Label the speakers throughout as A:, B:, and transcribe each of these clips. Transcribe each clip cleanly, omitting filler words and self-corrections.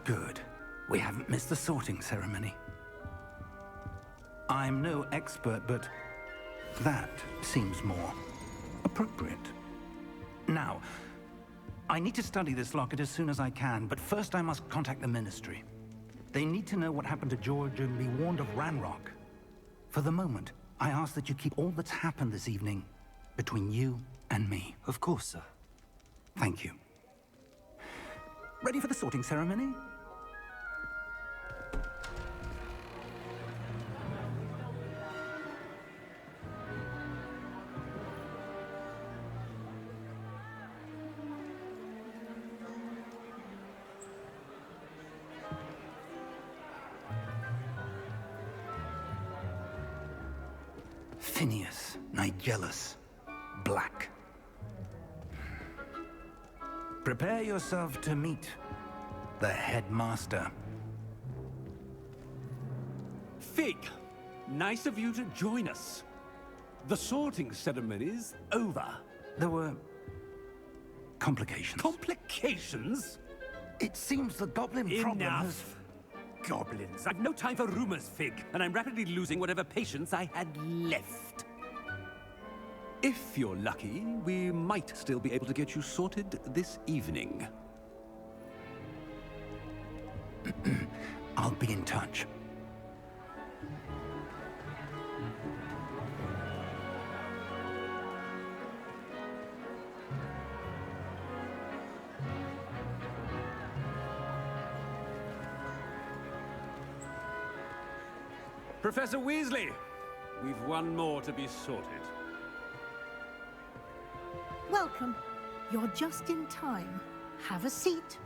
A: Good. We haven't missed the sorting ceremony. I'm no expert, but that seems more appropriate. Now, I need to study this locket as soon as I can, but first I must contact the Ministry. They need to know what happened to George and be warned of Ranrock. For the moment, I ask that you keep all that's happened this evening between you and me.
B: Of course, sir.
A: Thank you. Ready for the sorting ceremony? Phineas, Nigellus, Black. Prepare yourself to meet the headmaster.
C: Fig, nice of you to join us. The sorting ceremony's over.
A: There were complications.
C: Complications?
A: It seems the goblin problem has...
C: Enough! Goblins. I've no time for rumors, Fig, and I'm rapidly losing whatever patience I had left. If you're lucky, we might still be able to get you sorted this evening.
A: I'll be in touch.
C: Professor Weasley, we've one more to be sorted.
D: Welcome. You're just in time. Have a seat.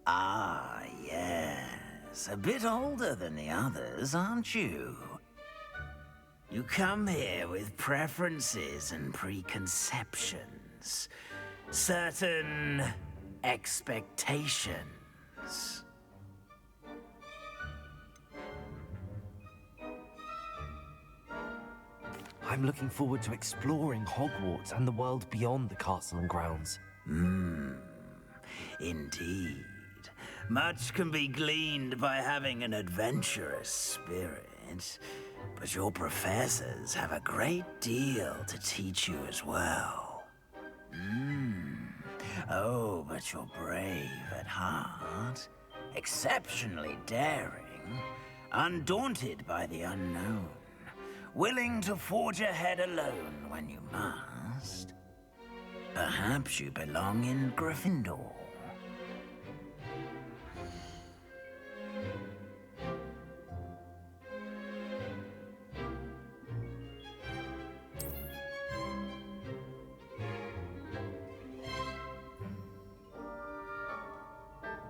E: Ah, yes. A bit older than the others, aren't you? You come here with preferences and preconceptions. Certain expectations.
B: I'm looking forward to exploring Hogwarts and the world beyond the castle and grounds.
E: Indeed. Much can be gleaned by having an adventurous spirit. But your professors have a great deal to teach you as well. Oh, but you're brave at heart, exceptionally daring, undaunted by the unknown, willing to forge ahead alone when you must. Perhaps you belong in Gryffindor.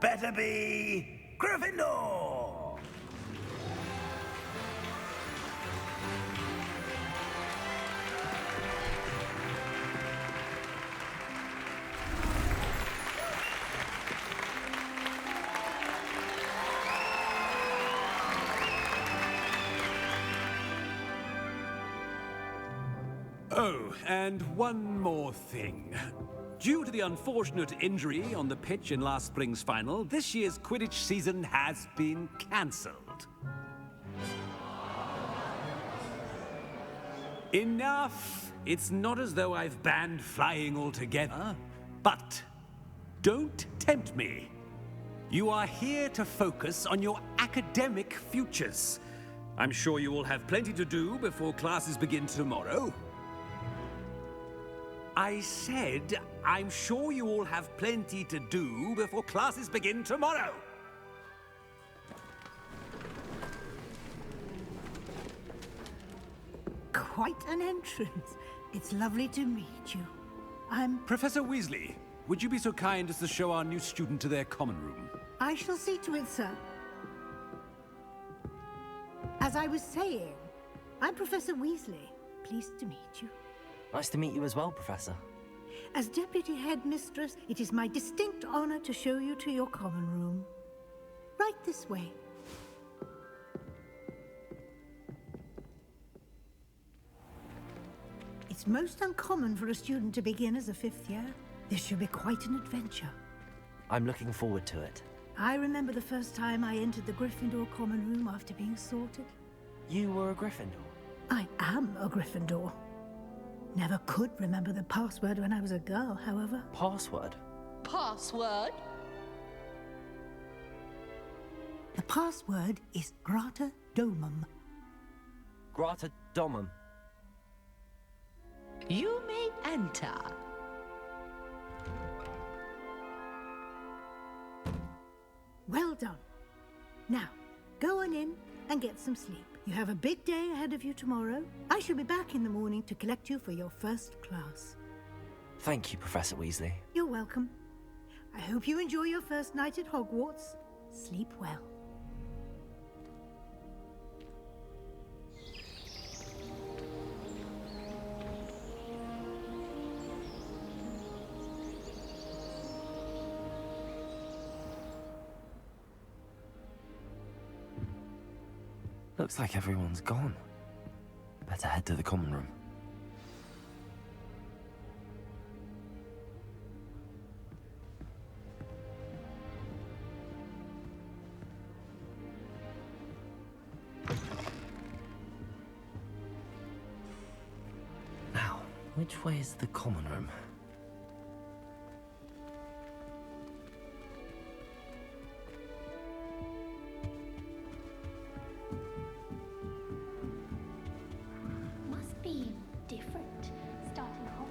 E: Better be Gryffindor!
C: Oh, and one more thing. Due to the unfortunate injury on the pitch in last spring's final, this year's Quidditch season has been cancelled. Enough! It's not as though I've banned flying altogether, but don't tempt me. You are here to focus on your academic futures. I'm sure you all have plenty to do before classes begin tomorrow. I said, I'm sure you all have plenty to do before classes begin tomorrow.
D: Quite an entrance. It's lovely to meet you.
C: Professor Weasley, would you be so kind as to show our new student to their common room?
D: I shall see to it, sir. As I was saying, I'm Professor Weasley. Pleased to meet you.
B: Nice to meet you as well, Professor.
D: As Deputy Headmistress, it is my distinct honor to show you to your common room. Right This way. It's most uncommon for a student to begin as a 5th year. This should be quite an adventure.
B: I'm looking forward to it.
D: I remember the first time I entered the Gryffindor common room after being sorted.
B: You were a Gryffindor?
D: I am a Gryffindor. Never could remember the password when I was a girl, however.
B: Password?
F: Password?
D: The password is Grata Domum.
B: Grata Domum.
F: You may enter.
D: Well done. Now, go on in and get some sleep. You have a big day ahead of you tomorrow. I shall be back in the morning to collect you for your first class.
B: Thank you, Professor Weasley.
D: You're welcome. I hope you enjoy your first night at Hogwarts. Sleep well.
B: Looks like everyone's gone. Better head to the common room. Now, which way is the common room?
G: Must be different, starting off.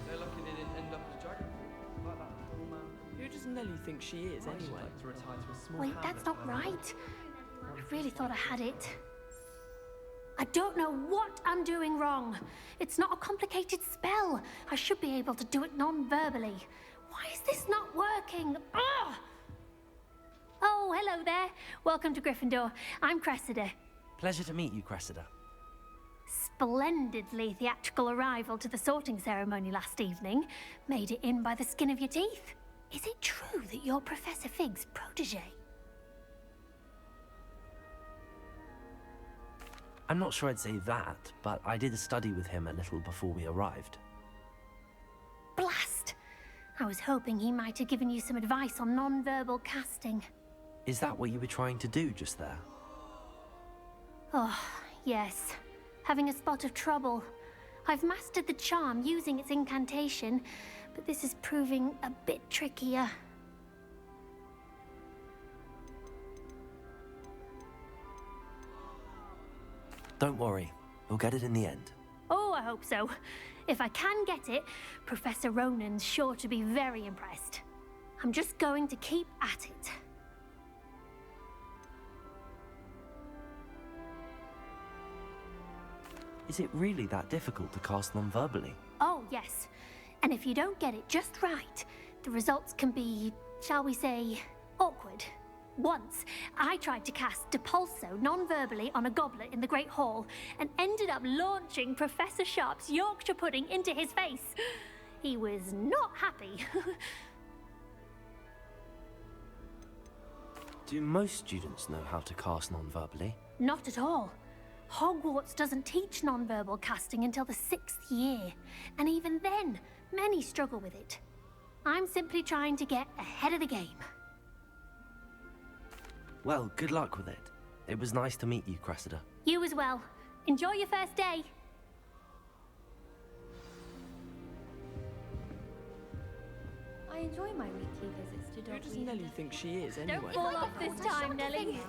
H: They're lucky they didn't end up as dragon fruit, like that poor man.
I: Who does Nelly think she is,
H: I'd
I: anyway?
H: like to retire to a small
G: Wait,
H: hamlet
G: that's not
H: where I
G: right. I really thought I had it. I don't know what I'm doing wrong. It's not a complicated spell. I should be able to do it non-verbally. Why is this not working? Ugh! Oh, hello there. Welcome to Gryffindor. I'm Cressida.
B: Pleasure to meet you, Cressida.
G: Splendidly theatrical arrival to the sorting ceremony last evening. Made it in by the skin of your teeth. Is it true that you're Professor Fig's protege?
B: I'm not sure I'd say that, but I did study with him a little before we arrived.
G: Blast! I was hoping he might have given you some advice on non-verbal casting.
B: Is that what you were trying to do just there?
G: Oh, yes. Having a spot of trouble. I've mastered the charm using its incantation, but this is proving a bit trickier.
B: Don't worry, you'll get it in the end.
G: Oh, I hope so. If I can get it, Professor Ronan's sure to be very impressed. I'm just going to keep at it.
B: Is it really that difficult to cast non-verbally?
G: Oh, yes. And if you don't get it just right, the results can be, shall we say, awkward. Once, I tried to cast Depulso non-verbally on a goblet in the Great Hall and ended up launching Professor Sharp's Yorkshire pudding into his face. He was not happy.
B: Do most students know how to cast non-verbally?
G: Not at all. Hogwarts doesn't teach non-verbal casting until the 6th year, and even then, many struggle with it. I'm simply trying to get ahead of the game.
B: Well, good luck with it. It was nice to meet you, Cressida.
G: You as well. Enjoy your first day.
J: I enjoy my weekly visits to
I: Who does
J: Dogweed.
I: Nelly think she is, anyway?
G: Don't fall off this time, Nelly.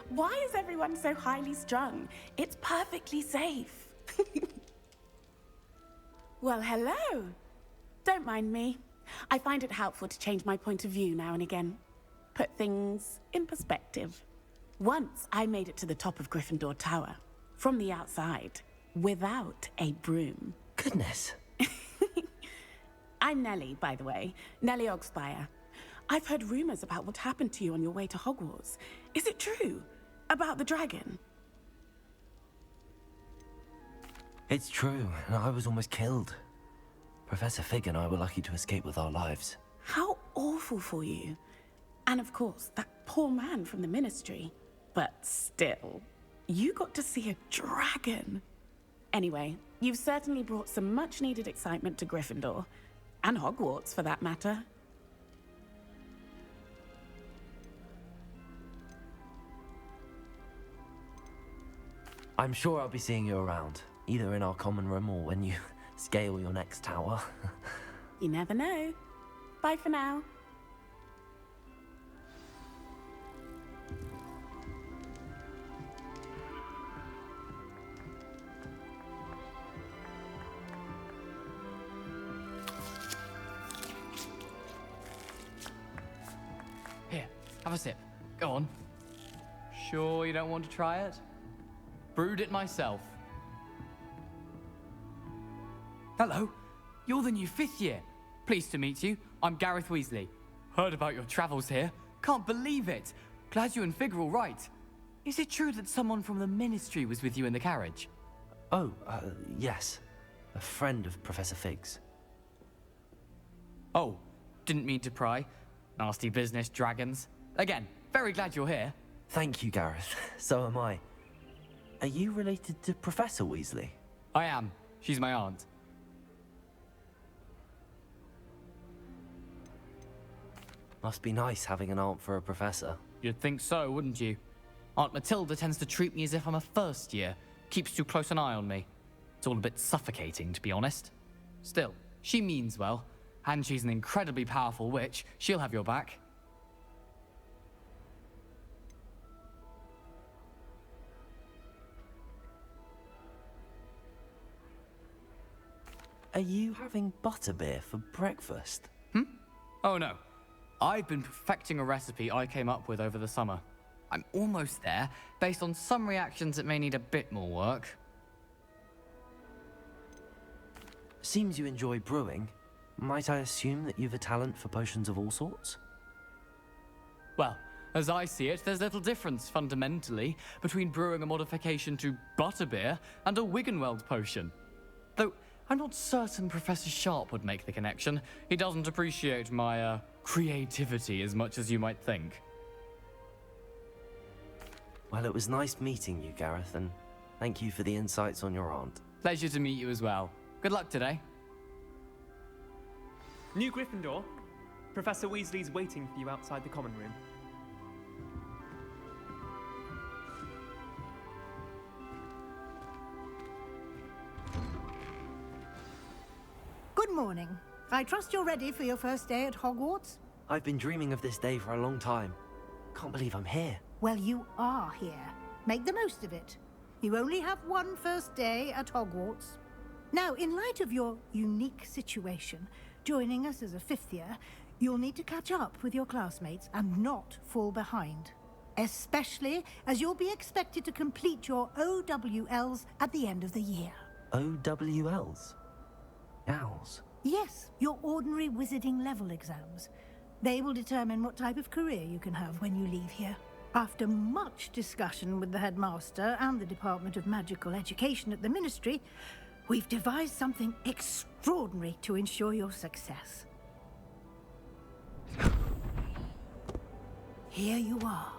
K: Why is everyone so highly strung? It's perfectly safe. Well, hello. Don't mind me. I find it helpful to change my point of view now and again. Put things in perspective. Once I made it to the top of Gryffindor Tower, from the outside, without a broom.
B: Goodness.
K: I'm Nellie, by the way. Nellie Ogspire. I've heard rumors about what happened to you on your way to Hogwarts. Is it true? About the dragon?
B: It's true, and I was almost killed. Professor Fig and I were lucky to escape with our lives.
K: How awful for you. And of course, that poor man from the Ministry. But still, you got to see a dragon. Anyway, you've certainly brought some much-needed excitement to Gryffindor. And Hogwarts, for that matter.
B: I'm sure I'll be seeing you around, either in our common room or when you scale your next tower.
K: You never know. Bye for now.
H: Here, have a sip. Go on. Sure you don't want to try it? Brewed it myself. Hello, you're the new 5th year. Pleased to meet you. I'm Gareth Weasley. Heard about your travels here. Can't believe it. Glad you and Fig are all right. Is it true that someone from the Ministry was with you in the carriage?
B: Oh, yes. A friend of Professor Fig's.
H: Oh, didn't mean to pry. Nasty business, dragons. Again, very glad you're here.
B: Thank you, Gareth. So am I. Are you related to Professor Weasley?
H: I am. She's my aunt.
B: Must be nice having an aunt for a professor.
H: You'd think so, wouldn't you? Aunt Matilda tends to treat me as if I'm a first year. Keeps too close an eye on me. It's all a bit suffocating, to be honest. Still, she means well. And she's an incredibly powerful witch. She'll have your back.
B: Are you having butterbeer for breakfast?
H: Oh no. I've been perfecting a recipe I came up with over the summer. I'm almost there, based on some reactions that may need a bit more work.
B: Seems you enjoy brewing. Might I assume that you've a talent for potions of all sorts?
H: Well, as I see it, there's little difference, fundamentally, between brewing a modification to butterbeer and a Wiggenweld potion. Though, I'm not certain Professor Sharp would make the connection. He doesn't appreciate my, creativity as much as you might think.
B: Well, it was nice meeting you, Gareth, and thank you for the insights on your aunt.
H: Pleasure to meet you as well. Good luck today.
L: New Gryffindor, Professor Weasley's waiting for you outside the common room.
D: Good morning. I trust you're ready for your first day at Hogwarts?
B: I've been dreaming of this day for a long time. Can't believe I'm here.
D: Well, you are here. Make the most of it. You only have one first day at Hogwarts. Now, in light of your unique situation, joining us as a 5th year, you'll need to catch up with your classmates and not fall behind. Especially as you'll be expected to complete your OWLs at the end of the year.
B: OWLs? Owls?
D: Yes, your ordinary wizarding level exams. They will determine what type of career you can have when you leave here. After much discussion with the headmaster and the Department of Magical Education at the Ministry, we've devised something extraordinary to ensure your success. Here you are.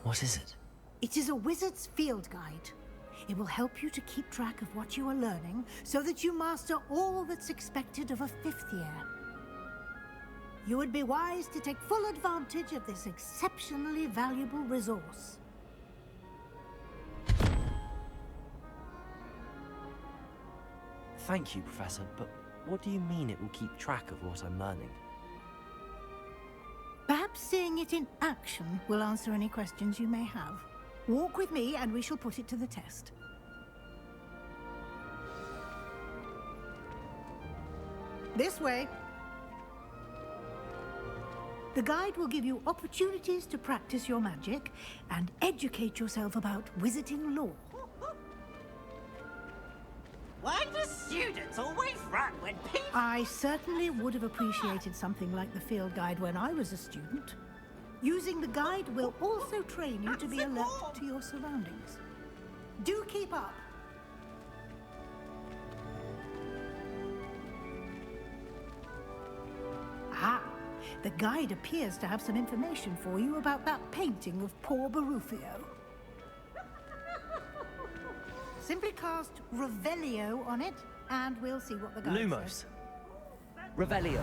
B: What is it?
D: It is a wizard's field guide. It will help you to keep track of what you are learning so that you master all that's expected of a 5th year. You would be wise to take full advantage of this exceptionally valuable resource.
B: Thank you, Professor, but what do you mean it will keep track of what I'm learning?
D: Perhaps seeing it in action will answer any questions you may have. Walk with me and we shall put it to the test. This way. The guide will give you opportunities to practice your magic and educate yourself about wizarding lore.
M: Why does
E: Students always run when people...
D: I certainly would have appreciated something like the field guide when I was a student. Using the guide will also train you to be alert to your surroundings. Do keep up. Ah, the guide appears to have some information for you about that painting of poor Barufio. Simply cast Revelio on it, and we'll see what the guide
B: Lumos.
D: says.
B: Revelio.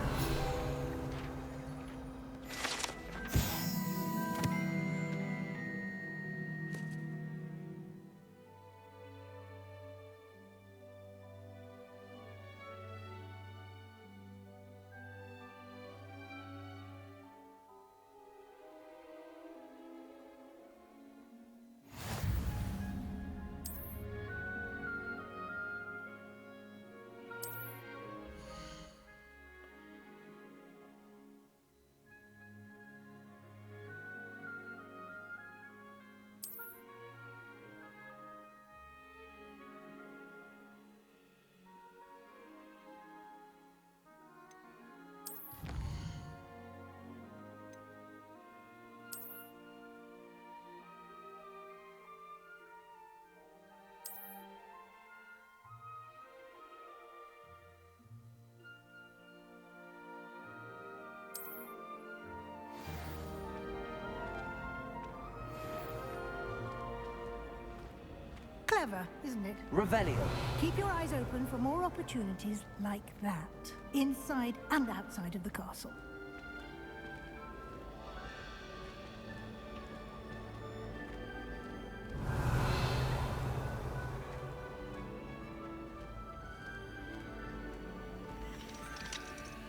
D: Clever, isn't it?
B: Revelio.
D: Keep your eyes open for more opportunities like that, inside and outside of the castle.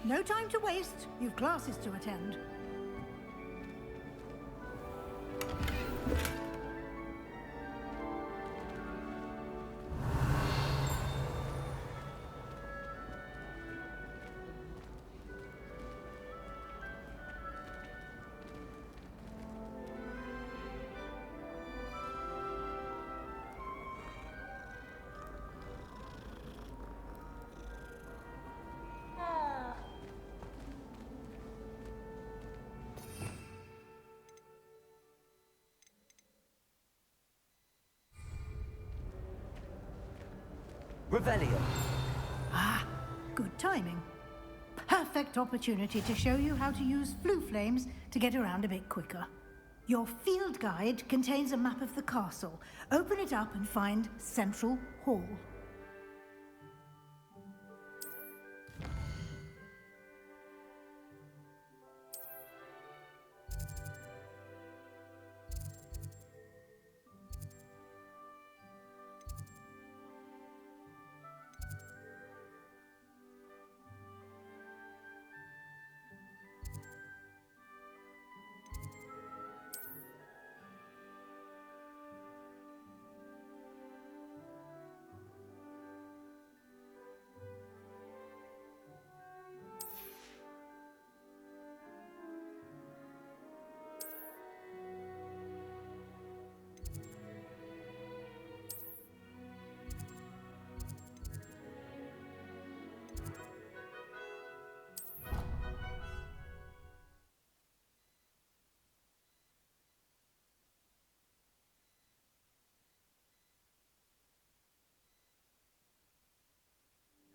D: No time to waste. You've classes to attend.
B: Revelio.
D: Ah, good timing. Perfect opportunity to show you how to use flue flames to get around a bit quicker. Your field guide contains a map of the castle. Open it up and find Central Hall.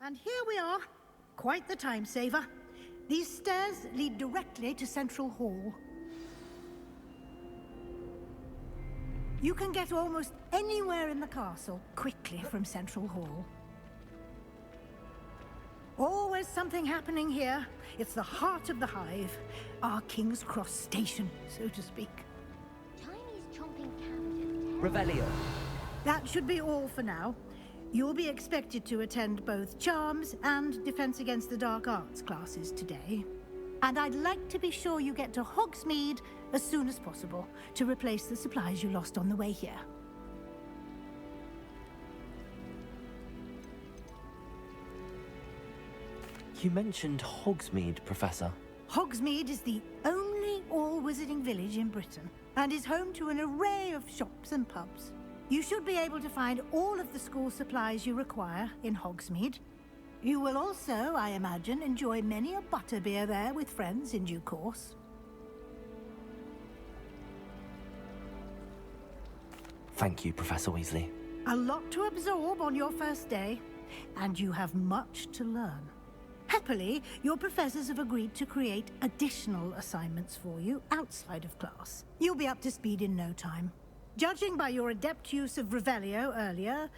D: And here we are. Quite the time saver. These stairs lead directly to Central Hall. You can get almost anywhere in the castle quickly from Central Hall. Always something happening here. It's the heart of the hive. Our King's Cross station, so to speak.
G: Chinese chomping cabbages.
B: Revelio.
D: That should be all for now. You'll be expected to attend both Charms and Defense Against the Dark Arts classes today. And I'd like to be sure you get to Hogsmeade as soon as possible to replace the supplies you lost on the way here.
B: You mentioned Hogsmeade, Professor.
D: Hogsmeade is the only all-wizarding village in Britain and is home to an array of shops and pubs. You should be able to find all of the school supplies you require in Hogsmeade, You will also, I imagine, enjoy many a butterbeer there with friends in due course.
B: Thank you, Professor Weasley.
D: A lot to absorb on your first day, and you have much to learn. Happily, your professors have agreed to create additional assignments for you outside of class. You'll be up to speed in no time. Judging by your adept use of Revelio earlier,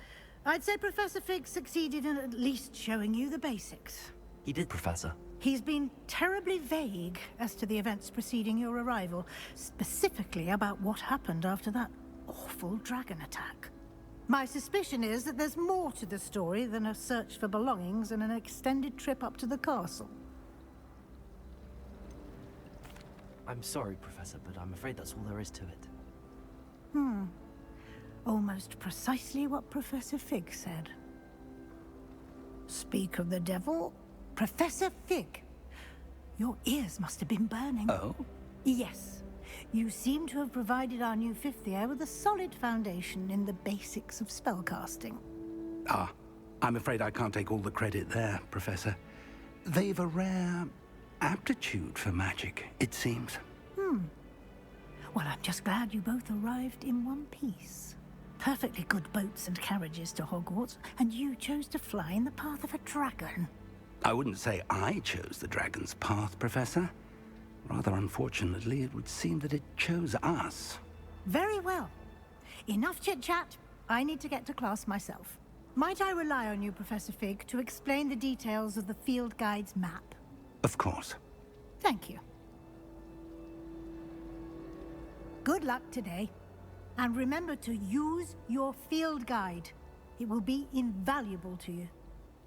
D: I'd say Professor Fig succeeded in at least showing you the basics.
B: He did, Professor.
D: He's been terribly vague as to the events preceding your arrival, specifically about what happened after that awful dragon attack. My suspicion is that there's more to the story than a search for belongings and an extended trip up to the castle.
B: I'm sorry, Professor, but I'm afraid that's all there is to it.
D: Almost precisely what Professor Fig said. Speak of the devil, Professor Fig. Your ears must have been burning.
A: Oh?
D: Yes. You seem to have provided our new fifth year with a solid foundation in the basics of spellcasting.
A: Ah, I'm afraid I can't take all the credit there, Professor. They've a rare aptitude for magic, it seems.
D: Well, I'm just glad you both arrived in one piece. Perfectly good boats and carriages to Hogwarts, and you chose to fly in the path of a dragon.
A: I wouldn't say I chose the dragon's path, Professor. Rather unfortunately, it would seem that it chose us.
D: Very well. Enough chit-chat. I need to get to class myself. Might I rely on you, Professor Fig, to explain the details of the field guide's map?
A: Of course.
D: Thank you. Good luck today. And remember to use your field guide. It will be invaluable to you.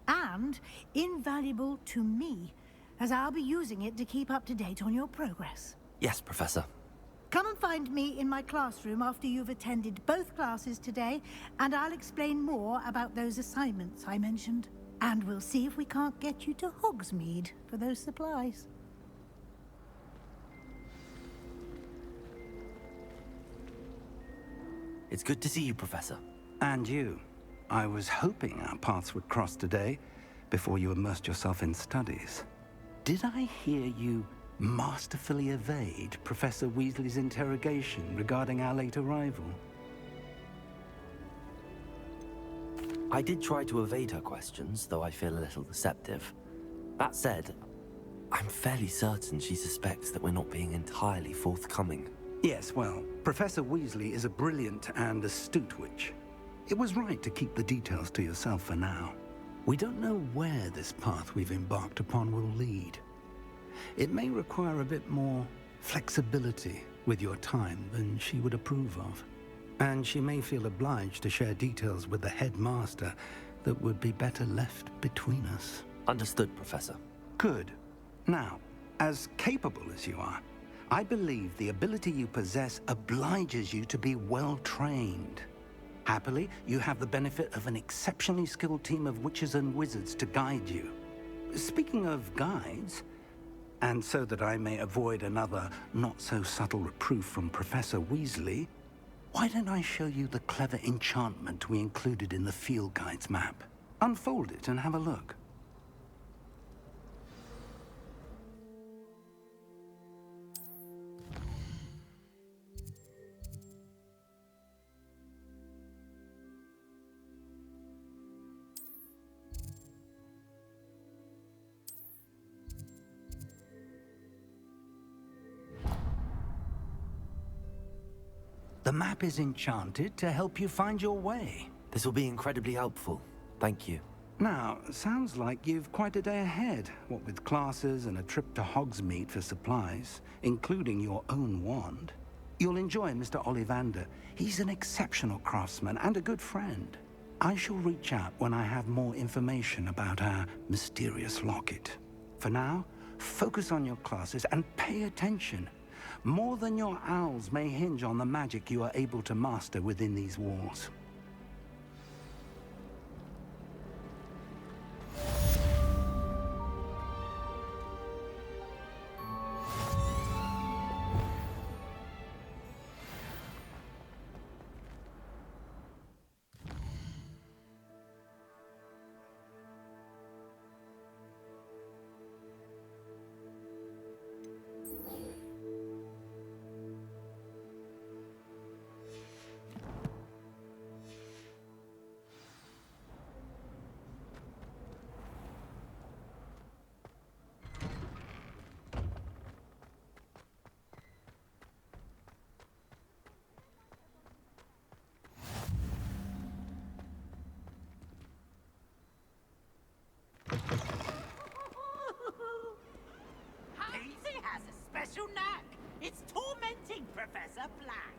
D: And invaluable to me, as I'll be using it to keep up to date on your progress.
B: Yes, Professor.
D: Come and find me in my classroom after you've attended both classes today, and I'll explain more about those assignments I mentioned. And we'll see if we can't get you to Hogsmeade for those supplies.
B: It's good to see you, Professor.
A: And you. I was hoping our paths would cross today, before you immersed yourself in studies. Did I hear you masterfully evade Professor Weasley's interrogation regarding our late arrival?
B: I did try to evade her questions, though I feel a little deceptive. That said, I'm fairly certain she suspects that we're not being entirely forthcoming.
A: Yes, well, Professor Weasley is a brilliant and astute witch. It was right to keep the details to yourself for now. We don't know where this path we've embarked upon will lead. It may require a bit more flexibility with your time than she would approve of. And she may feel obliged to share details with the headmaster that would be better left between us.
B: Understood, Professor.
A: Good. Now, as capable as you are, I believe the ability you possess obliges you to be well trained. Happily, you have the benefit of an exceptionally skilled team of witches and wizards to guide you. Speaking of guides, and so that I may avoid another not-so-subtle reproof from Professor Weasley, why don't I show you the clever enchantment we included in the field guide's map? Unfold it and have a look. The map is enchanted to help you find your way.
B: This will be incredibly helpful. Thank you.
A: Now, sounds like you've quite a day ahead, what with classes and a trip to Hogsmeade for supplies, including your own wand. You'll enjoy Mr. Ollivander. He's an exceptional craftsman and a good friend. I shall reach out when I have more information about our mysterious locket. For now, focus on your classes and pay attention. More than your owls may hinge on the magic you are able to master within these walls.
E: to knack. It's tormenting, Professor Black.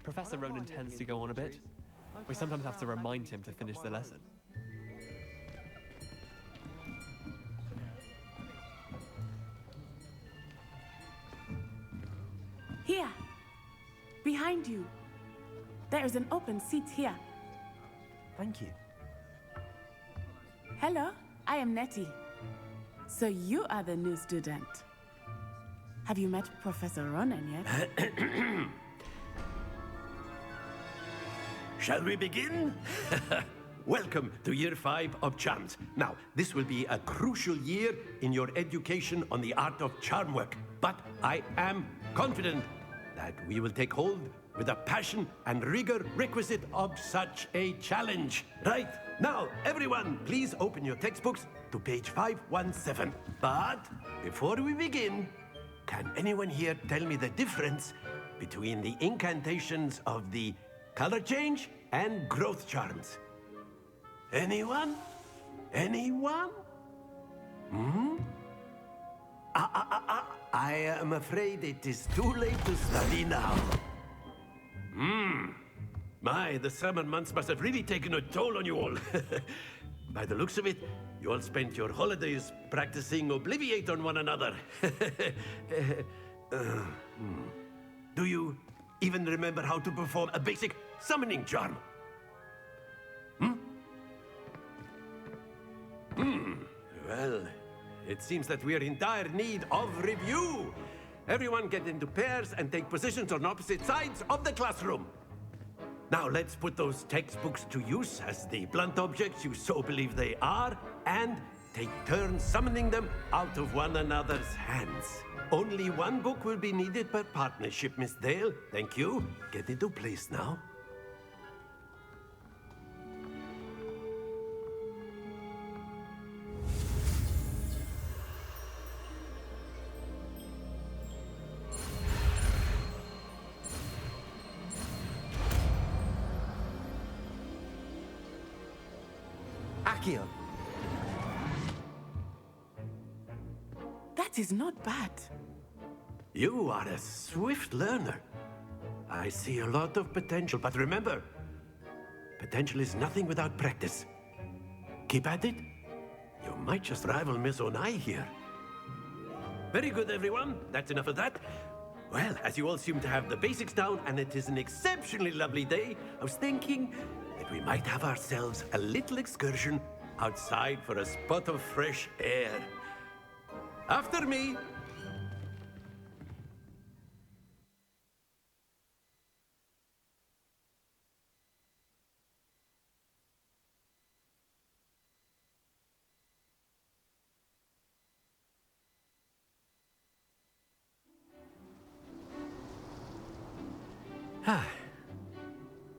L: Professor Ronan tends to go on a bit. We sometimes have to remind him to finish the lesson.
K: Here. Behind you. There is an open seat here.
B: Thank you.
K: Hello, I am Nettie. So you are the new student. Have you met Professor Ronan yet?
M: Shall we begin? Welcome to Year 5 of Charms. Now, this will be a crucial year in your education on the art of charm work. But I am confident that we will take hold with the passion and rigor requisite of such a challenge. Right, now, everyone, please open your textbooks to page 517. But before we begin, can anyone here tell me the difference between the incantations of the color change and growth charms? Anyone? Anyone? I am afraid it is too late to study now. My, the summer months must have really taken a toll on you all. By the looks of it, you all spent your holidays practicing Obliviate on one another. Do you even remember how to perform a basic summoning charm? Well, it seems that we are in dire need of review. Everyone get into pairs and take positions on opposite sides of the classroom. Now let's put those textbooks to use as the blunt objects you so believe they are, and take turns summoning them out of one another's hands. Only one book will be needed per partnership, Miss Dale. Thank you. Get into place now.
B: Accio.
K: That is not bad.
M: You are a swift learner. I see a lot of potential, but remember, potential is nothing without practice. Keep at it. You might just rival Miss Onai here. Very good, everyone. That's enough of that. Well, as you all seem to have the basics down, and it is an exceptionally lovely day, I was thinking that we might have ourselves a little excursion outside for a spot of fresh air. After me.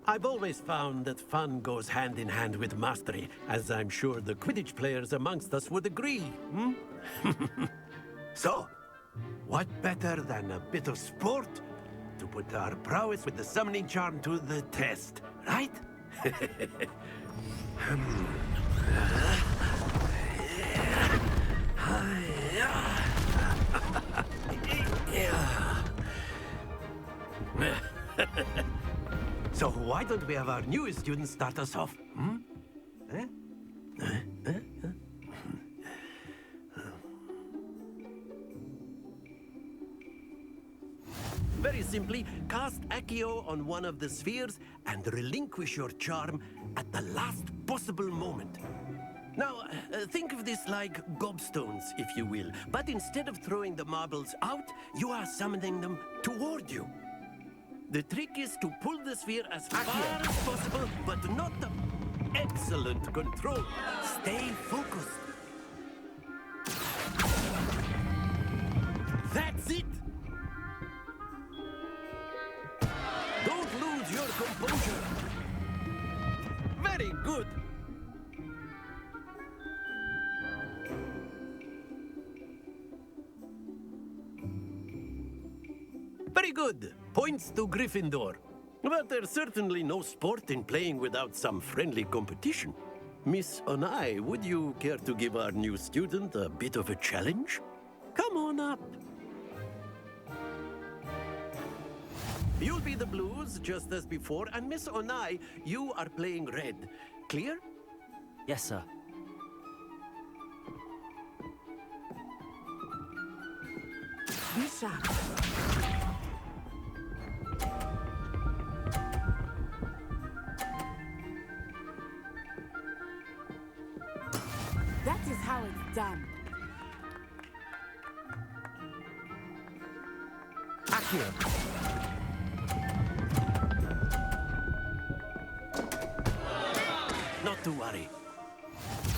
M: I've always found that fun goes hand in hand with mastery, as I'm sure the Quidditch players amongst us would agree. So, what better than a bit of sport to put our prowess with the summoning charm to the test, right? why don't we have our newest student start us off? Hmm? Eh? Very simply, cast Accio on one of the spheres and relinquish your charm at the last possible moment. Now, think of this like gobstones, if you will. But instead of throwing the marbles out, you are summoning them toward you. The trick is to pull the sphere as far as possible, but not the... Excellent control. Stay focused. That's it. Don't lose your composure. Very good. Very good. Points to Gryffindor. But there's certainly no sport in playing without some friendly competition. Miss Onai, would you care to give our new student a bit of a challenge? Come on up. You'll be the blues, just as before, and Miss Onai, you are playing red. Clear?
B: Yes, sir.
K: Be sharp. That is how it's done.
B: Accio.
M: Not to worry.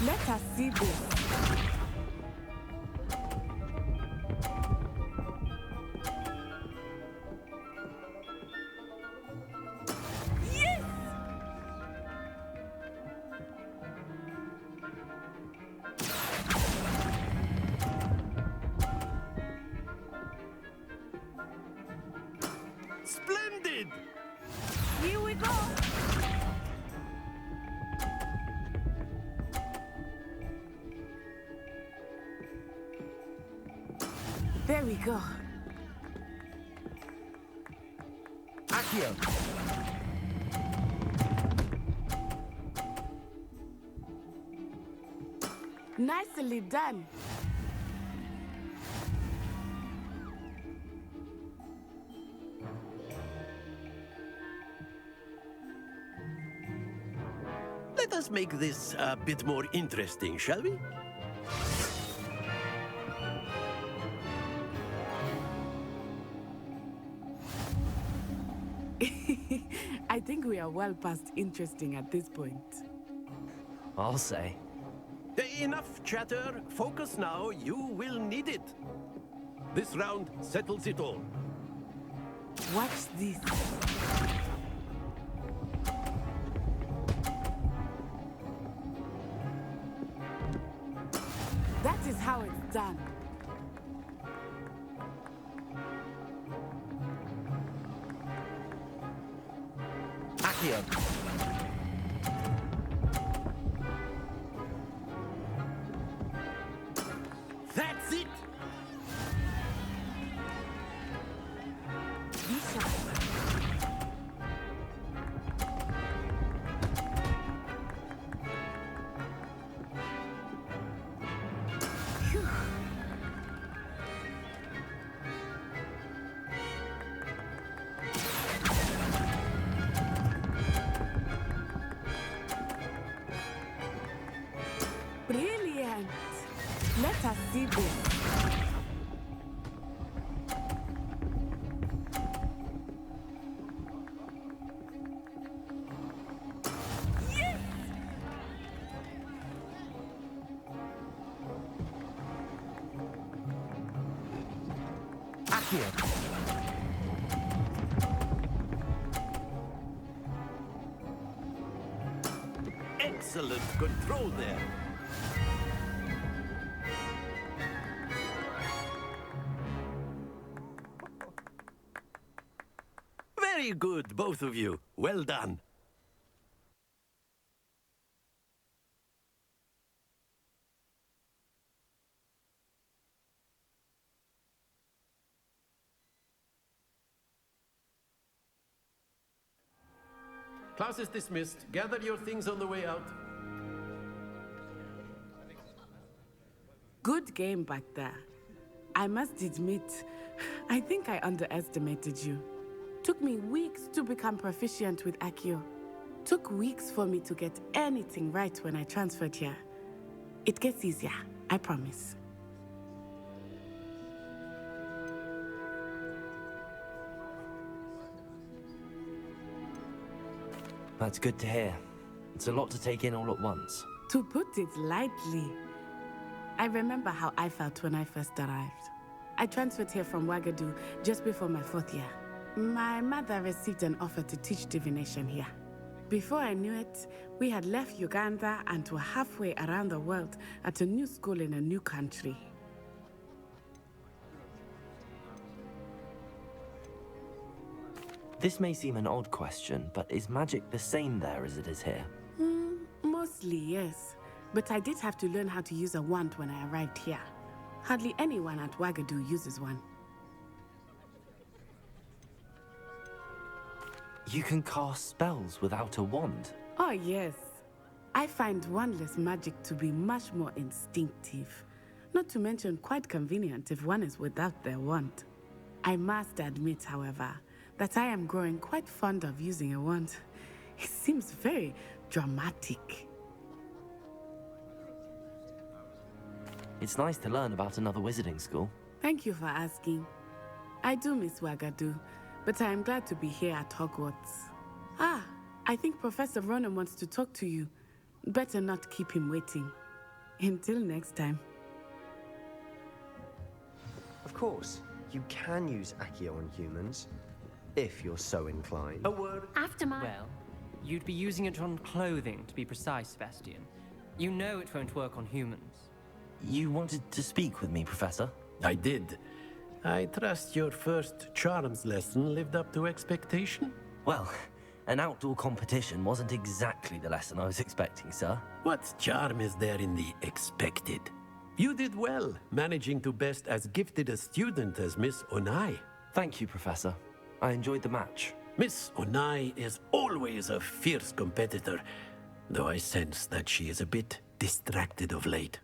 K: Let us see this. Yes!
M: Splendid!
K: Here we go! There we go.
B: Accio.
K: Nicely done.
M: Let us make this a bit more interesting, shall we?
K: I think we are well past interesting at this point.
B: I'll say.
M: Enough chatter. Focus now. You will need it. This round settles it all.
K: Watch this. That is how it's done.
B: Accio.
M: That's it!
K: Be sharp. Phew. Brilliant! Let us see this. Yes!
B: Accio.
M: Excellent control there. Very good, both of you. Well done. Class is dismissed. Gather your things on the way out.
K: Good game back there. I must admit, I think I underestimated you. Took me weeks to become proficient with Accio. Took weeks for me to get anything right when I transferred here. It gets easier, I promise.
B: That's good to hear. It's a lot to take in all at once.
K: To put it lightly, I remember how I felt when I first arrived. I transferred here from Ouagadougou just before my 4th year. My mother received an offer to teach divination here. Before I knew it, we had left Uganda and were halfway around the world at a new school in a new country.
B: This may seem an odd question, but is magic the same there as it is here?
K: Mostly, yes. But I did have to learn how to use a wand when I arrived here. Hardly anyone at Ouagadougou uses one.
B: You can cast spells without a wand?
K: Oh, yes. I find wandless magic to be much more instinctive. Not to mention quite convenient if one is without their wand. I must admit, however, that I am growing quite fond of using a wand. It seems very dramatic.
B: It's nice to learn about another wizarding school.
K: Thank you for asking. I do miss Ouagadougou, but I am glad to be here at Hogwarts. Ah, I think Professor Ronan wants to talk to you. Better not keep him waiting. Until next time.
N: Of course, you can use Accio on humans, if you're so inclined.
L: A word.
G: After my...
O: Well, you'd be using it on clothing, to be precise, Sebastian. You know it won't work on humans.
B: You wanted to speak with me, Professor?
M: I did. I trust your first charms lesson lived up to expectation?
B: Well, an outdoor competition wasn't exactly the lesson I was expecting, sir.
M: What charm is there in the expected? You did well, managing to best as gifted a student as Miss Onai.
B: Thank you, Professor. I enjoyed the match.
M: Miss Onai is always a fierce competitor, though I sense that she is a bit distracted of late.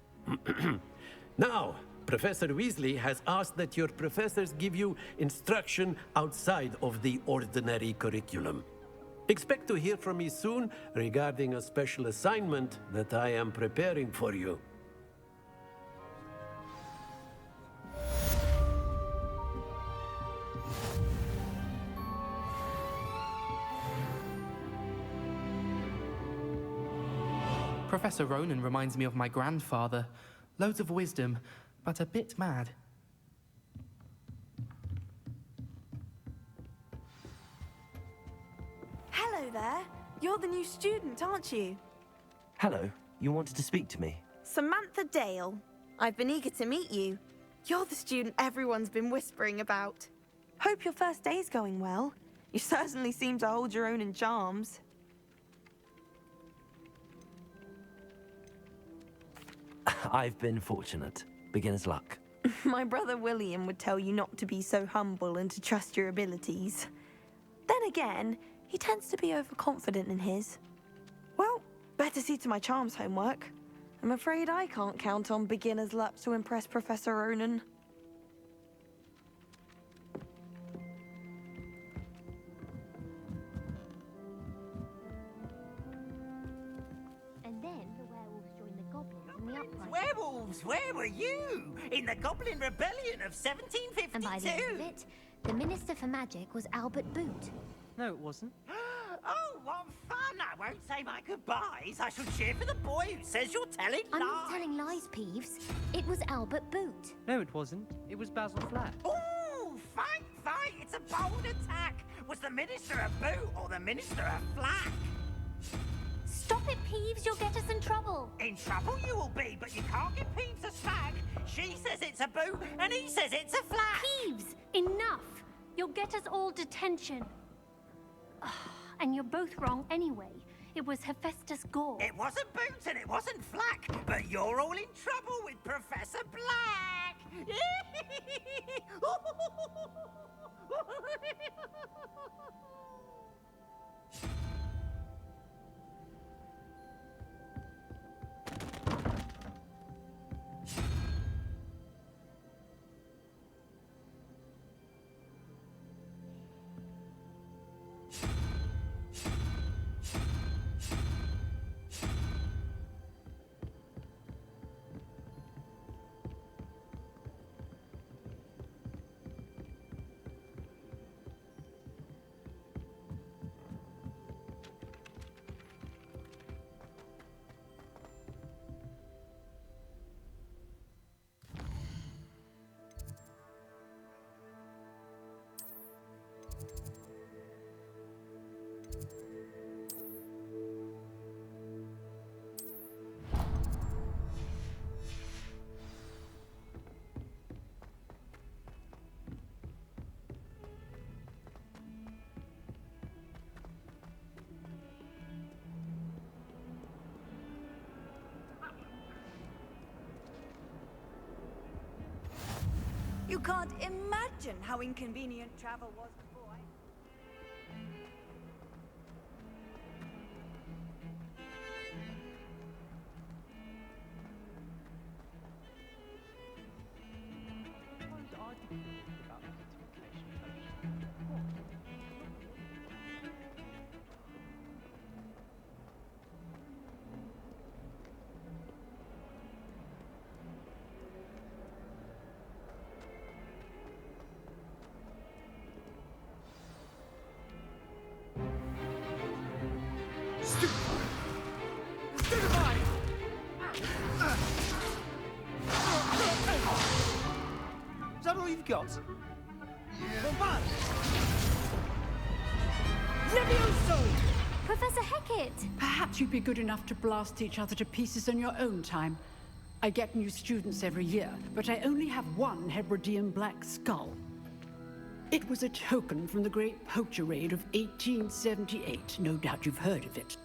M: Now, Professor Weasley has asked that your professors give you instruction outside of the ordinary curriculum. Expect to hear from me soon regarding a special assignment that I am preparing for you.
H: Professor Ronan reminds me of my grandfather. Loads of wisdom, but a bit mad.
P: Hello there. You're the new student, aren't you?
B: Hello. You wanted to speak to me?
P: Samantha Dale. I've been eager to meet you. You're the student everyone's been whispering about. Hope your first day's going well. You certainly seem to hold your own in charms.
B: I've been fortunate. Beginner's luck.
P: My brother William would tell you not to be so humble and to trust your abilities. Then again, he tends to be overconfident in his. Well, better see to my charms homework. I'm afraid I can't count on beginner's luck to impress Professor Ronan.
G: And then the werewolves joined the goblins in the uprising.
E: Werewolves, where were you? In the Goblin Rebellion of 1752?
G: And by the end of it, the Minister for Magic was Albert Boot.
O: No, it wasn't.
E: Oh, what fun! I won't say my goodbyes. I shall cheer for the boy who says you're telling
G: I'm
E: lies.
G: not telling lies, Peeves. It was Albert Boot.
O: No, it wasn't. It was Basil Flat.
E: Ooh, fight, fight! It's a bold attack. Was the Minister a boot or the Minister a flack?
G: Stop it, Peeves. You'll get us in trouble.
E: In trouble you will be, but you can't give Peeves a slag. She says it's a boot, and he says it's a flack.
G: Peeves, enough. You'll get us all detention. And you're both wrong anyway. It was Hephaestus Gore.
E: It wasn't boot and it wasn't flack, but you're all in trouble with Professor Black.
Q: You can't imagine how inconvenient travel was before I...
R: Is that all you've got?
S: Levioso!
G: Professor Hecat!
S: Perhaps you'd be good enough to blast each other to pieces on your own time. I get new students every year, but I only have one Hebridean black skull. It was a token from the Great Poacher Raid of 1878. No doubt you've heard of it.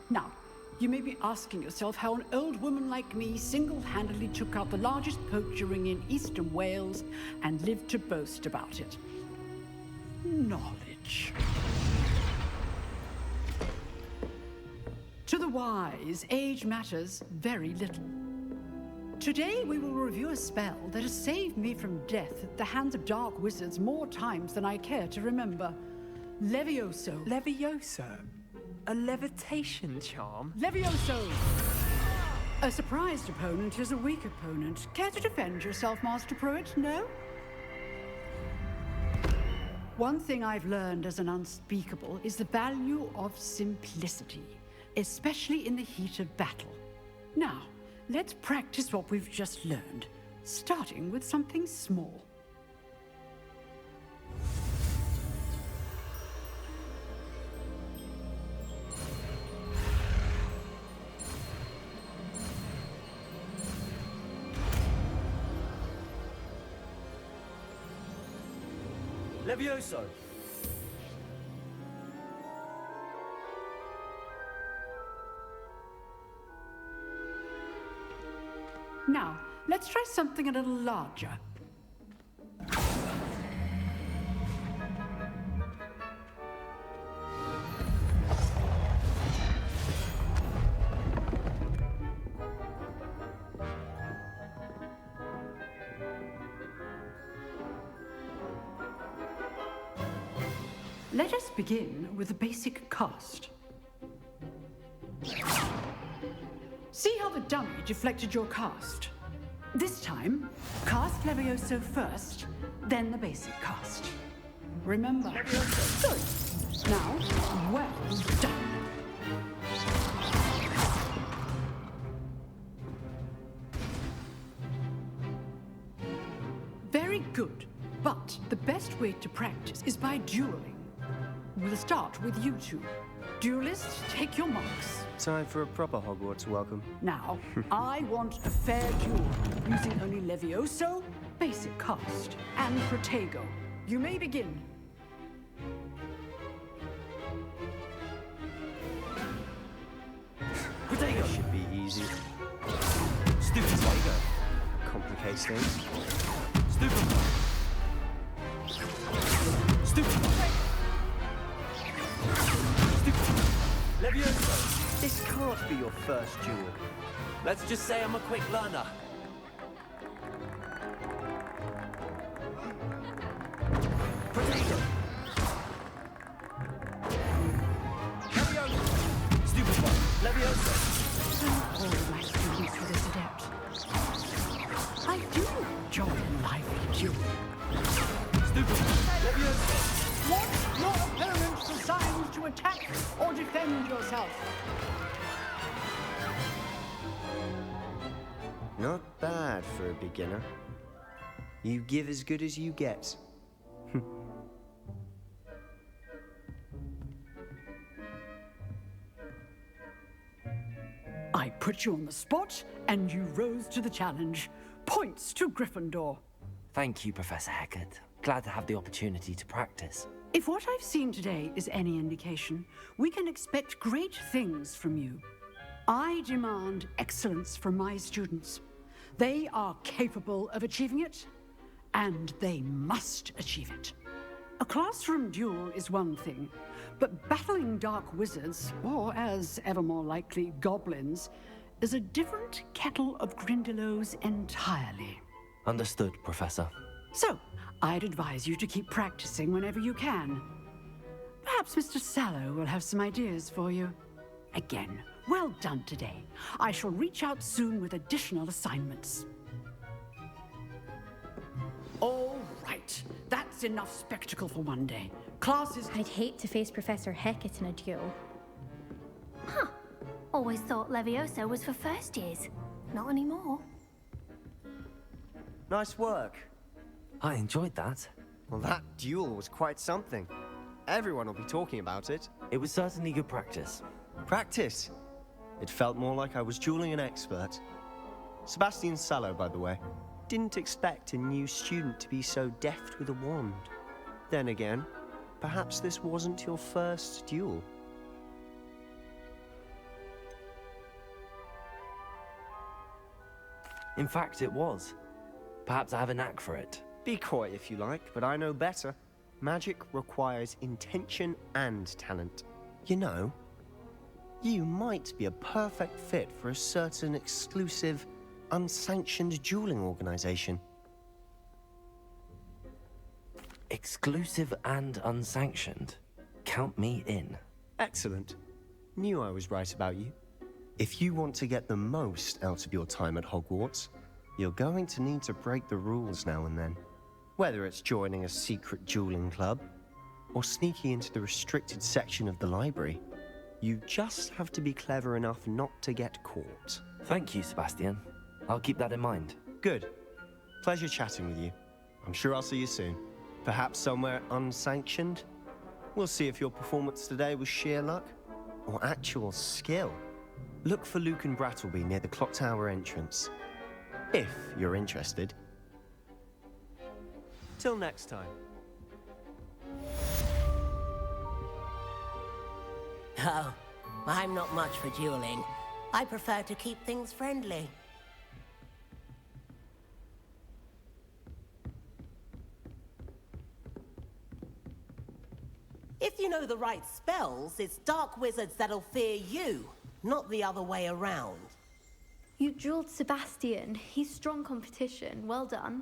S: Now, you may be asking yourself how an old woman like me single-handedly took out the largest poacher ring in eastern Wales and lived to boast about it. Knowledge. To the wise, age matters very little. Today we will review a spell that has saved me from death at the hands of dark wizards more times than I care to remember. Levioso.
T: Levioso? A levitation charm?
S: Levioso! A surprised opponent is a weak opponent. Care to defend yourself, Master Pruitt? No? One thing I've learned as an unspeakable is the value of simplicity, especially in the heat of battle. Now, let's practice what we've just learned, starting with something small.
R: Levioso!
S: Now, let's try something a little larger. Let us begin with the basic cast. See how the dummy deflected your cast? This time, cast Levioso first, then the basic cast. Remember? Good. Now, well done. Very good. But the best way to practice is by dueling. We'll start with you two. Duelists, take your marks.
N: Time for a proper Hogwarts welcome.
S: Now, I want a fair duel, using only Levioso, basic cast, and Protego. You may begin.
N: Protego should be easy.
R: Stupid Protego.
N: Complicates things.
R: Stupid. Stupid. Levioso!
N: This can't be your first duel.
B: Let's just say I'm a quick learner.
R: Protego! Levioso! Stupid one! Levioso!
S: All my students were this adept. I do enjoy a lively duel.
R: Stupid one! Levioso!
S: Watch your opponent's designs to attack or defend yourself.
N: Not bad for a beginner. You give as good as you get.
S: I put you on the spot, and you rose to the challenge. Points to Gryffindor.
B: Thank you, Professor Hecat. Glad to have the opportunity to practice.
S: If what I've seen today is any indication, we can expect great things from you. I demand excellence from my students. They are capable of achieving it, and they must achieve it. A classroom duel is one thing, but battling dark wizards, or as ever more likely, goblins, is a different kettle of Grindylows entirely.
B: Understood, Professor.
S: So, I'd advise you to keep practicing whenever you can. Perhaps Mr. Sallow will have some ideas for you. Again, well done today. I shall reach out soon with additional assignments. All right, that's enough spectacle for one day. Class is...
J: I'd hate to face Professor Hecat in a duel.
G: Huh. Always thought Levioso was for first years. Not anymore.
N: Nice work.
B: I enjoyed that.
N: Well, that duel was quite something. Everyone will be talking about it.
B: It was certainly good practice.
N: Practice? It felt more like I was dueling an expert. Sebastian Sallow, by the way. Didn't expect a new student to be so deft with a wand. Then again, perhaps this wasn't your first duel.
B: In fact, it was. Perhaps I have a knack for it.
N: Be coy if you like, but I know better. Magic requires intention and talent. You know, you might be a perfect fit for a certain exclusive, unsanctioned dueling organization.
B: Exclusive and unsanctioned? Count me in.
N: Excellent. Knew I was right about you. If you want to get the most out of your time at Hogwarts, you're going to need to break the rules now and then. Whether it's joining a secret dueling club, or sneaking into the restricted section of the library, you just have to be clever enough not to get caught.
B: Thank you, Sebastian. I'll keep that in mind.
N: Good. Pleasure chatting with you. I'm sure I'll see you soon. Perhaps somewhere unsanctioned? We'll see if your performance today was sheer luck, or actual skill. Look for Luke and Brattleby near the clock tower entrance. If you're interested. Till next time.
U: Oh, I'm not much for dueling. I prefer to keep things friendly. If you know the right spells, it's dark wizards that'll fear you, not the other way around.
J: You dueled Sebastian. He's strong competition. Well done.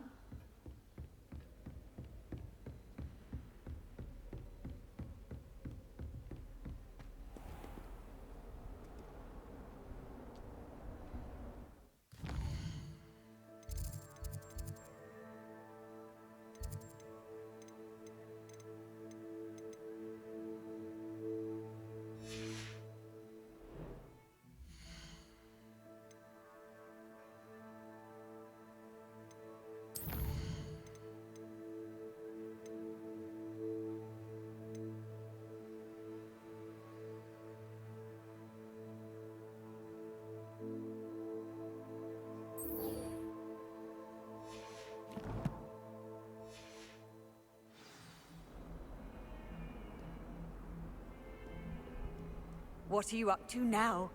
Q: What are you up to now?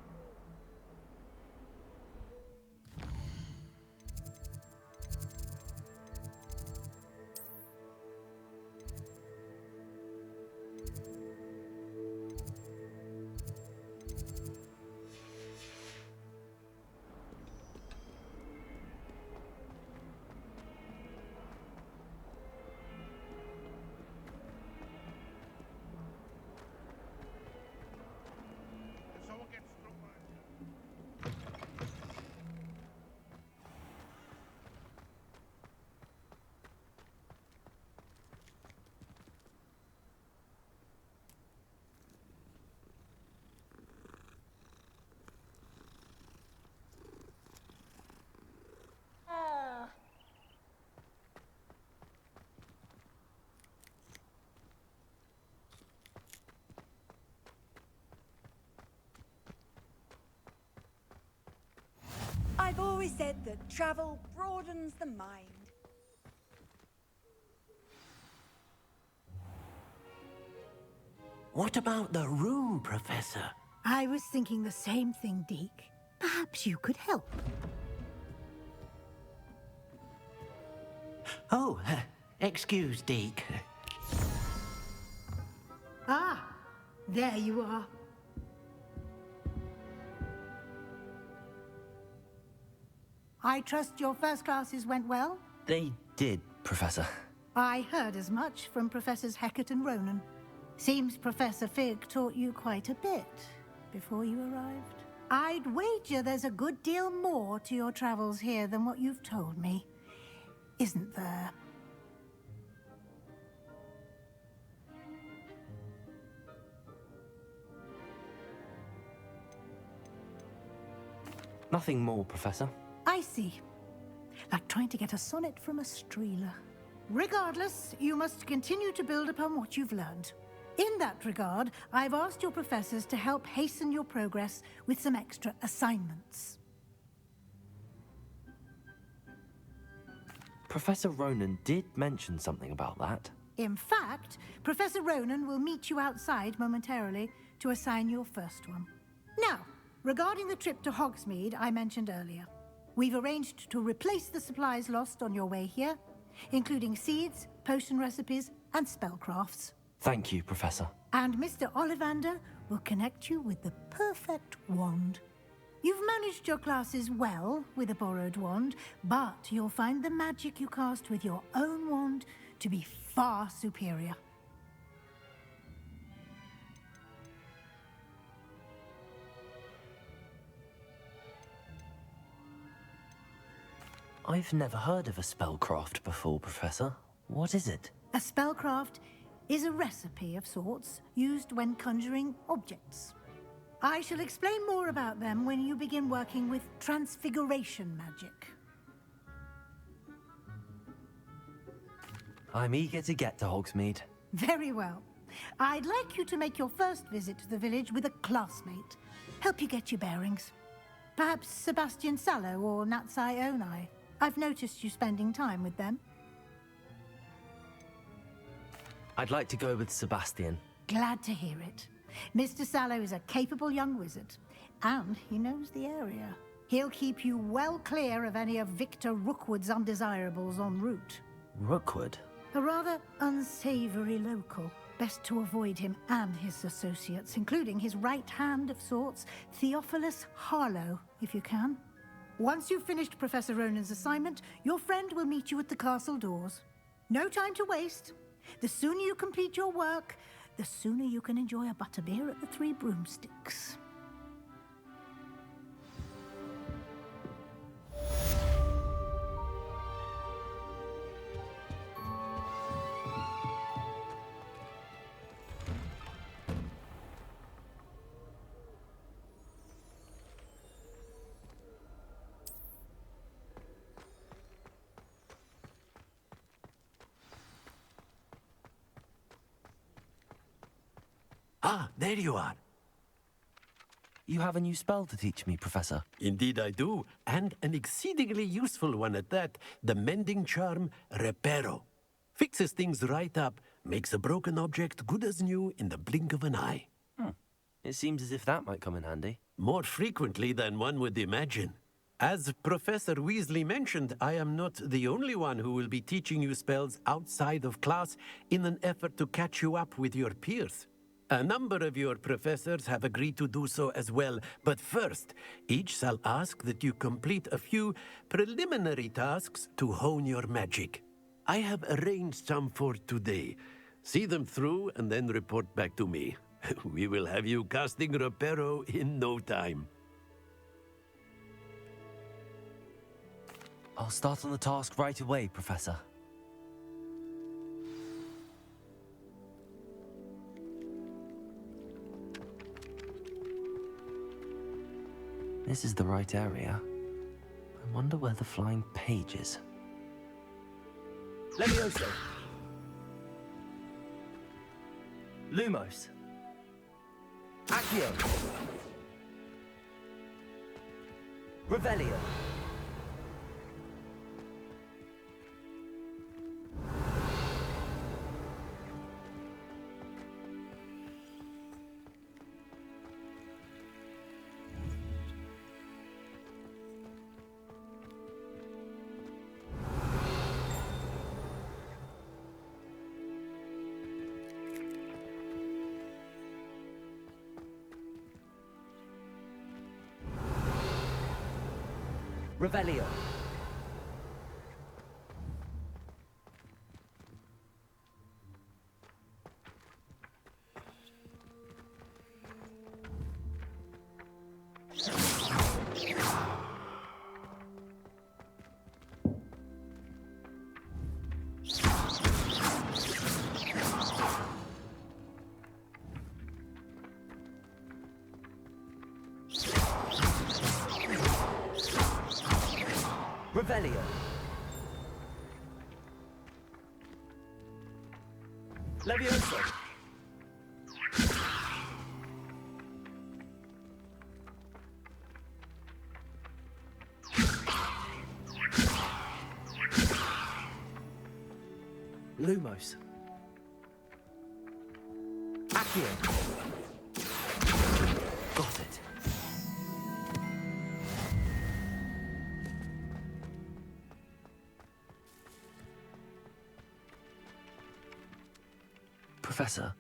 Q: I've always said that travel broadens the mind.
U: What about the room, Professor?
D: I was thinking the same thing, Deke. Perhaps you could help.
E: Oh, excuse, Deke.
D: Ah, there you are. I trust your first classes went well?
B: They did, Professor.
D: I heard as much from Professors Hecat and Ronan. Seems Professor Fig taught you quite a bit before you arrived. I'd wager there's a good deal more to your travels here than what you've told me. Isn't there?
B: Nothing more, Professor.
D: I see. Like trying to get a sonnet from a streeler. Regardless, you must continue to build upon what you've learned. In that regard, I've asked your professors to help hasten your progress with some extra assignments.
B: Professor Ronan did mention something about that.
D: In fact, Professor Ronan will meet you outside momentarily to assign your first one. Now, regarding the trip to Hogsmeade I mentioned earlier, we've arranged to replace the supplies lost on your way here, including seeds, potion recipes, and spellcrafts.
B: Thank you, Professor.
D: And Mr. Ollivander will connect you with the perfect wand. You've managed your classes well with a borrowed wand, but you'll find the magic you cast with your own wand to be far superior.
B: I've never heard of a spellcraft before, Professor. What is it?
D: A spellcraft is a recipe of sorts used when conjuring objects. I shall explain more about them when you begin working with transfiguration magic.
B: I'm eager to get to Hogsmeade.
D: Very well. I'd like you to make your first visit to the village with a classmate. Help you get your bearings. Perhaps Sebastian Sallow or Natsai Onai. I've noticed you spending time with them.
B: I'd like to go with Sebastian.
D: Glad to hear it. Mr. Sallow is a capable young wizard, and he knows the area. He'll keep you well clear of any of Victor Rookwood's undesirables en route.
B: Rookwood?
D: A rather unsavory local. Best to avoid him and his associates, including his right hand of sorts, Theophilus Harlow, if you can. Once you've finished Professor Ronan's assignment, your friend will meet you at the castle doors. No time to waste. The sooner you complete your work, the sooner you can enjoy a butterbeer at the Three Broomsticks.
M: Ah, there you are.
B: You have a new spell to teach me, Professor.
M: Indeed I do, and an exceedingly useful one at that. The mending charm, Reparo. Fixes things right up, makes a broken object good as new in the blink of an eye.
B: It seems as if that might come in handy.
M: More frequently than one would imagine. As Professor Weasley mentioned, I am not the only one who will be teaching you spells outside of class in an effort to catch you up with your peers. A number of your professors have agreed to do so as well, but first, each shall ask that you complete a few preliminary tasks to hone your magic. I have arranged some for today. See them through and then report back to me. We will have you casting Reparo in no time.
B: I'll start on the task right away, Professor. This is the right area. I wonder where the flying page is.
R: Levioso.
O: Lumos.
R: Accio. Revelio. Revelio. Revelio.
M: Levioso.
B: Lumos. Accio. Got it. Professor,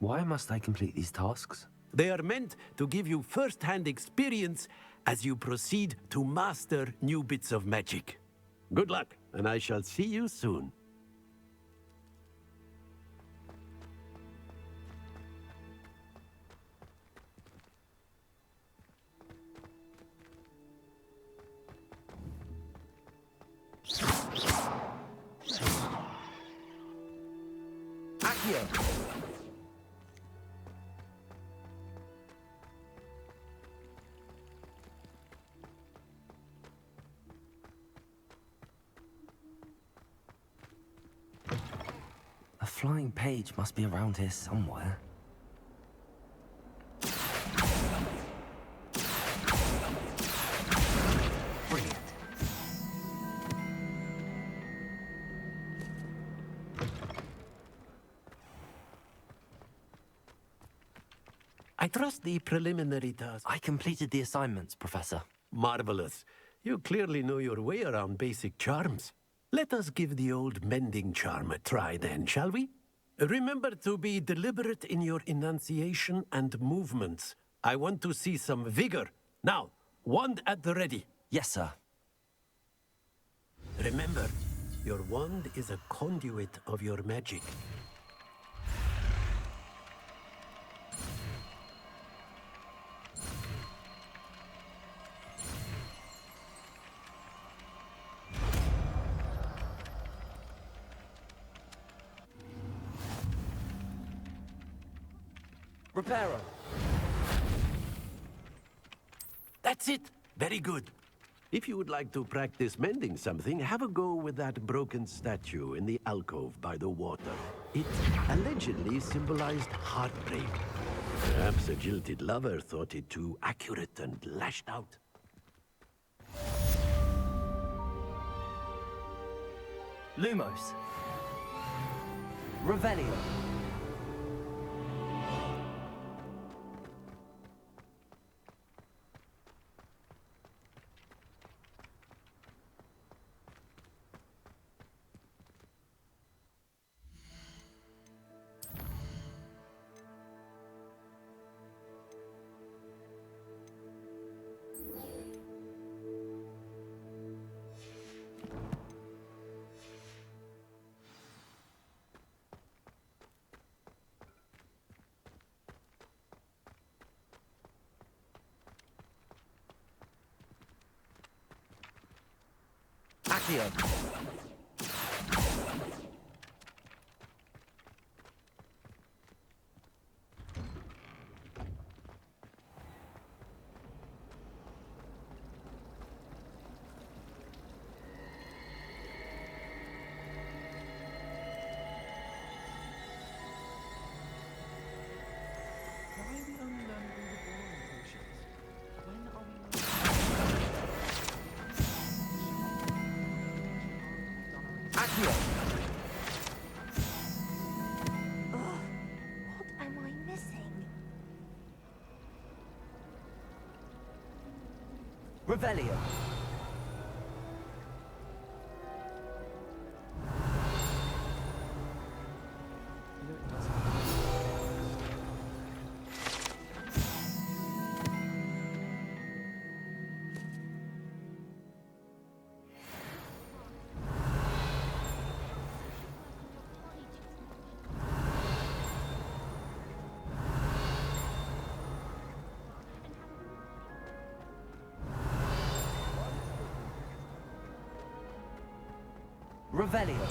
B: why must I complete these tasks?
M: They are meant to give you first-hand experience as you proceed to master new bits of magic. Good luck, and I shall see you soon.
R: Accio.
B: A flying page must be around here somewhere. Brilliant.
M: I trust the preliminary task.
B: I completed the assignments, Professor.
M: Marvelous. You clearly know your way around basic charms. Let us give the old mending charm a try then, shall we? Remember to be deliberate in your enunciation and movements. I want to see some vigor. Now, wand at the ready.
B: Yes, sir.
M: Remember, your wand is a conduit of your magic.
R: Reparo.
M: That's it. Very good. If you would like to practice mending something, have a go with that broken statue in the alcove by the water. It allegedly symbolized heartbreak. Perhaps a jilted lover thought it too accurate and lashed out.
R: Lumos. Revelio. Accio.
L: Why are we unlearning all the boring potions? When are we
R: Accio.
G: What am I missing?
R: Revelio. Revelio.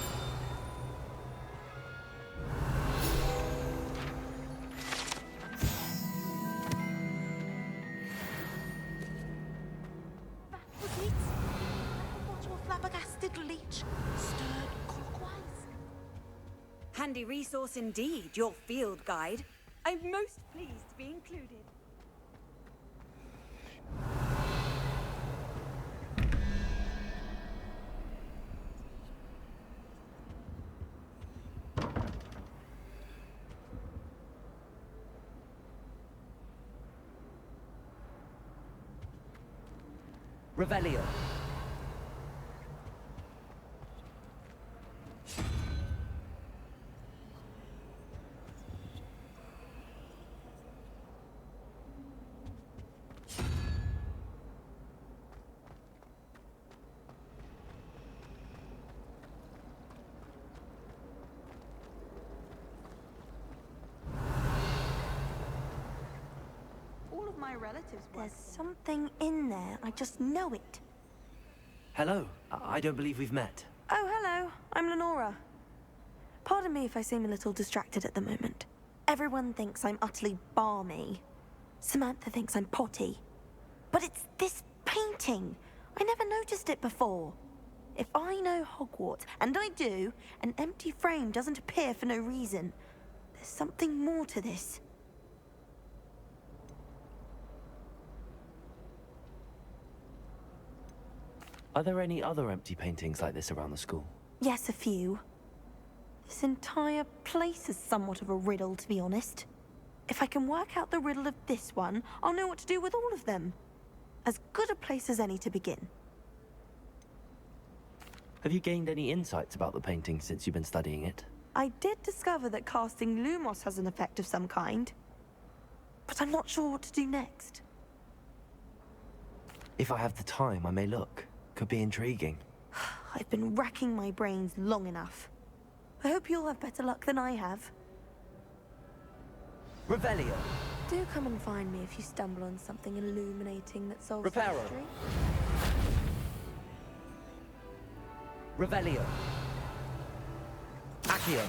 C: Was it? What your flabbergasted leech stirred clockwise? Handy resource indeed, your field guide. I'm most pleased to be included.
R: Revelio.
P: All of my relatives. There's something in there. I just know it.
B: Hello. I don't believe we've met.
P: Oh, hello. I'm Lenora. Pardon me if I seem a little distracted at the moment. Everyone thinks I'm utterly balmy. Samantha thinks I'm potty. But it's this painting. I never noticed it before. If I know Hogwarts, and I do, an empty frame doesn't appear for no reason. There's something more to this.
B: Are there any other empty paintings like this around the school?
P: Yes, a few. This entire place is somewhat of a riddle, to be honest. If I can work out the riddle of this one, I'll know what to do with all of them. As good a place as any to begin.
B: Have you gained any insights about the painting since you've been studying it?
P: I did discover that casting Lumos has an effect of some kind. But I'm not sure what to do next.
B: If I have the time, I may look. Could be intriguing.
P: I've been racking my brains long enough. I hope you'll have better luck than I have.
R: Revelio.
P: Do come and find me if you stumble on something illuminating that solves the
R: Reparo.
P: mystery.
R: Revelio. Accio.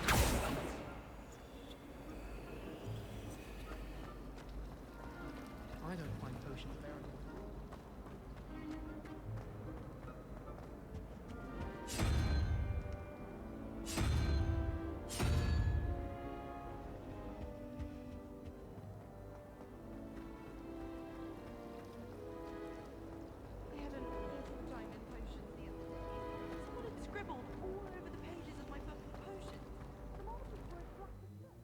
H: I don't find potions very
Q: I had an awful time in potions the other day. Someone had scribbled all over the pages of my book of potions. The marbles were as black as night.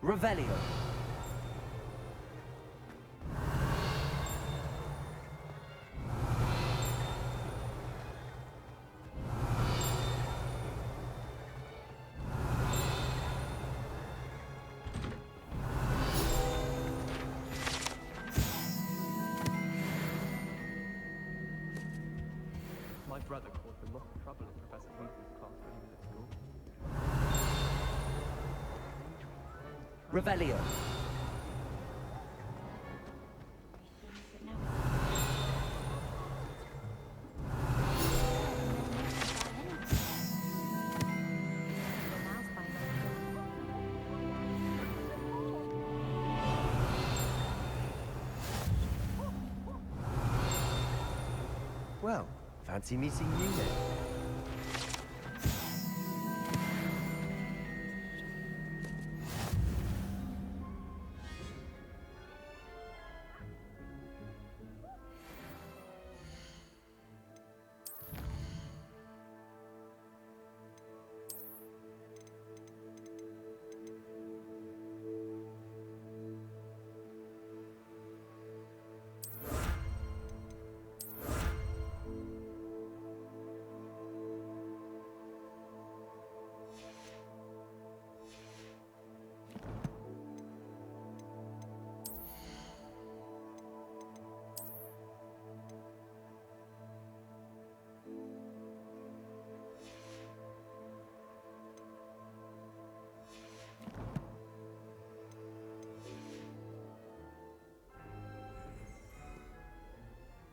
R: Revelio.
L: brother caused a lot of trouble in Professor Weasley's class when he was at school.
R: Revelio.
N: Well, fancy meeting you then.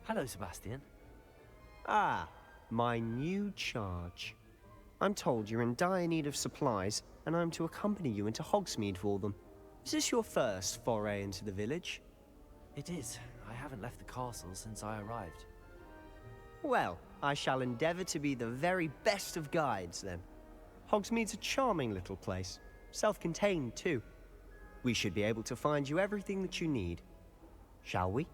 B: Hello, Sebastian.
N: Ah, my new charge. I'm told you're in dire need of supplies, and I'm to accompany you into Hogsmeade for them. Is this your first foray into the village?
B: It is. I haven't left the castle since I arrived.
N: Well, I shall endeavour to be the very best of guides, then. Hogsmeade's a charming little place. Self-contained, too. We should be able to find you everything that you need. Shall we?